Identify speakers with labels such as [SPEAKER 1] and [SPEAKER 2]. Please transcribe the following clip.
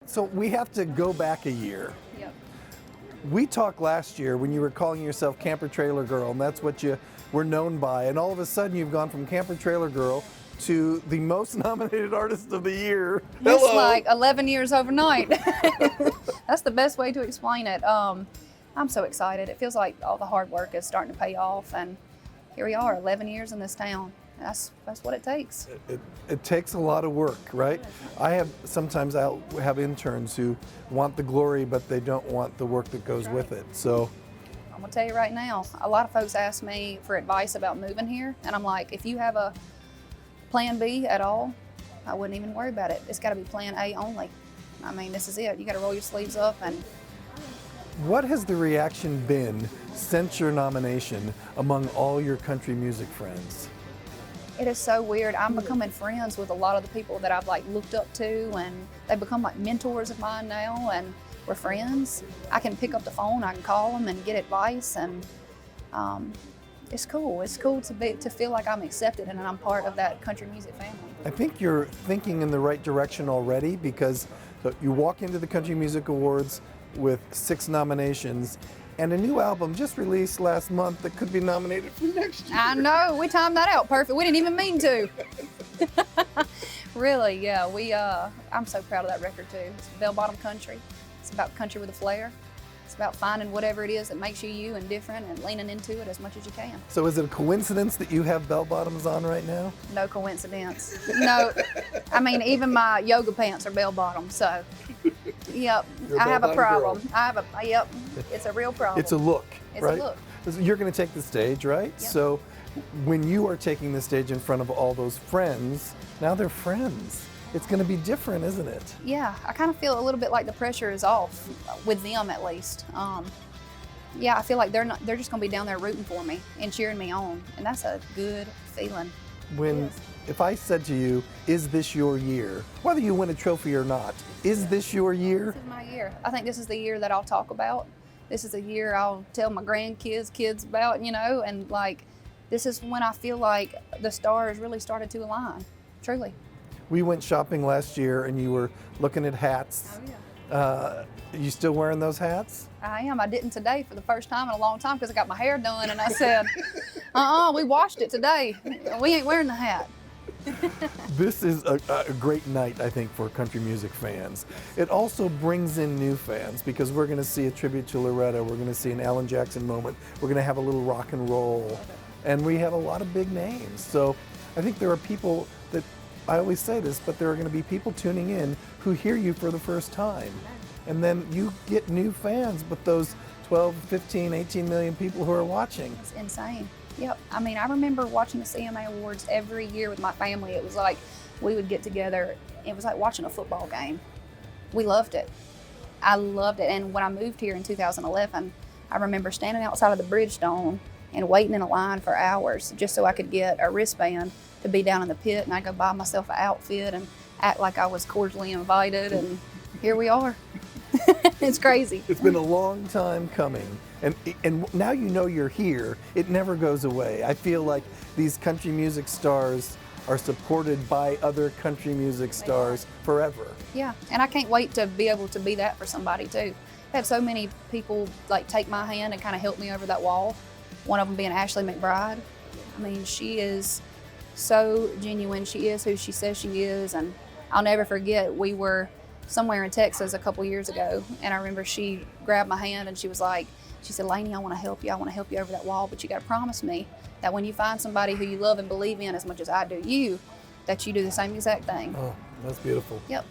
[SPEAKER 1] So we have to go back a year.
[SPEAKER 2] Yep.
[SPEAKER 1] We talked last year when you were calling yourself Camper Trailer Girl, and that's what you were known by. And all of a sudden you've gone from Camper Trailer Girl to the most nominated artist of the year.
[SPEAKER 2] It's
[SPEAKER 1] Hello.
[SPEAKER 2] like 11 years overnight. That's the best way to explain it. I'm so excited. It feels like all the hard work is starting to pay off, and here we are, 11 years in this town. That's what it takes.
[SPEAKER 1] It takes a lot of work, right? Sometimes I'll have interns who want the glory, but they don't want the work that goes with it. So
[SPEAKER 2] I'm gonna tell you right now, a lot of folks ask me for advice about moving here, and I'm like, if you have a plan B at all, I wouldn't even worry about it. It's gotta be plan A only. I mean, this is it. You gotta roll your sleeves up. And
[SPEAKER 1] what has the reaction been since your nomination among all your country music friends?
[SPEAKER 2] it is so weird. I'm becoming friends with a lot of the people that I've like looked up to, and they become like mentors of mine now, and we're friends. I can pick up the phone, I can call them and get advice, and it's cool. It's cool to feel like I'm accepted and I'm part of that country music family.
[SPEAKER 1] I think you're thinking in the right direction already, because you walk into the Country Music Awards with 6 nominations and a new album just released last month that could be nominated for next year.
[SPEAKER 2] I know, we timed that out perfect. We didn't even mean to. Really, yeah. I'm so proud of that record too. It's bell-bottom country. It's about country with a flair. It's about finding whatever it is that makes you you and different and leaning into it as much as you can.
[SPEAKER 1] So is it a coincidence that you have bell-bottoms on right now?
[SPEAKER 2] No coincidence. No, I mean, even my yoga pants are bell-bottom, so, yep, I have a problem. Yep, it's a real problem.
[SPEAKER 1] It's a look,
[SPEAKER 2] It's
[SPEAKER 1] right?
[SPEAKER 2] a look.
[SPEAKER 1] You're going to take the stage, right?
[SPEAKER 2] Yep.
[SPEAKER 1] So when you are taking the stage in front of all those friends, now they're friends. It's going to be different, isn't it?
[SPEAKER 2] Yeah, I kind of feel a little bit like the pressure is off, with them at least. Yeah, I feel like they're just going to be down there rooting for me and cheering me on, and that's a good feeling.
[SPEAKER 1] If I said to you, is this your year? Whether you win a trophy or not, is this your year?
[SPEAKER 2] This is my year. I think this is the year that I'll talk about. This is the year I'll tell my kids about, and like, this is when I feel like the stars really started to align, truly.
[SPEAKER 1] We went shopping last year and you were looking at hats.
[SPEAKER 2] Oh, yeah.
[SPEAKER 1] Are you still wearing those hats?
[SPEAKER 2] I am. I didn't today for the first time in a long time because I got my hair done, and I said, we washed it today. We ain't wearing the hat.
[SPEAKER 1] This is a great night, I think, for country music fans. It also brings in new fans because we're going to see a tribute to Loretta. We're going to see an Alan Jackson moment. We're going to have a little rock and roll. And we have a lot of big names. So I think there are people that, I always say this, but there are going to be people tuning in who hear you for the first time. And then you get new fans, but those 12, 15, 18 million people who are watching.
[SPEAKER 2] It's insane. Yep. I mean, I remember watching the CMA Awards every year with my family. It was like we would get together. It was like watching a football game. We loved it. I loved it. And when I moved here in 2011, I remember standing outside of the Bridgestone and waiting in a line for hours just so I could get a wristband to be down in the pit, and I go buy myself an outfit and act like I was cordially invited, and here we are. It's crazy.
[SPEAKER 1] It's been a long time coming, and now you know you're here. It never goes away. I feel like these country music stars are supported by other country music stars forever.
[SPEAKER 2] Yeah, and I can't wait to be able to be that for somebody too. I've had so many people like take my hand and kind of help me over that wall. One of them being Ashley McBride. I mean, she is so genuine. She is who she says she is, and I'll never forget, we were somewhere in Texas a couple years ago, and I remember she grabbed my hand and she said, Lainey, I want to help you over that wall, but you got to promise me that when you find somebody who you love and believe in as much as I do you, that you do the same exact thing.
[SPEAKER 1] Oh, that's beautiful.
[SPEAKER 2] Yep.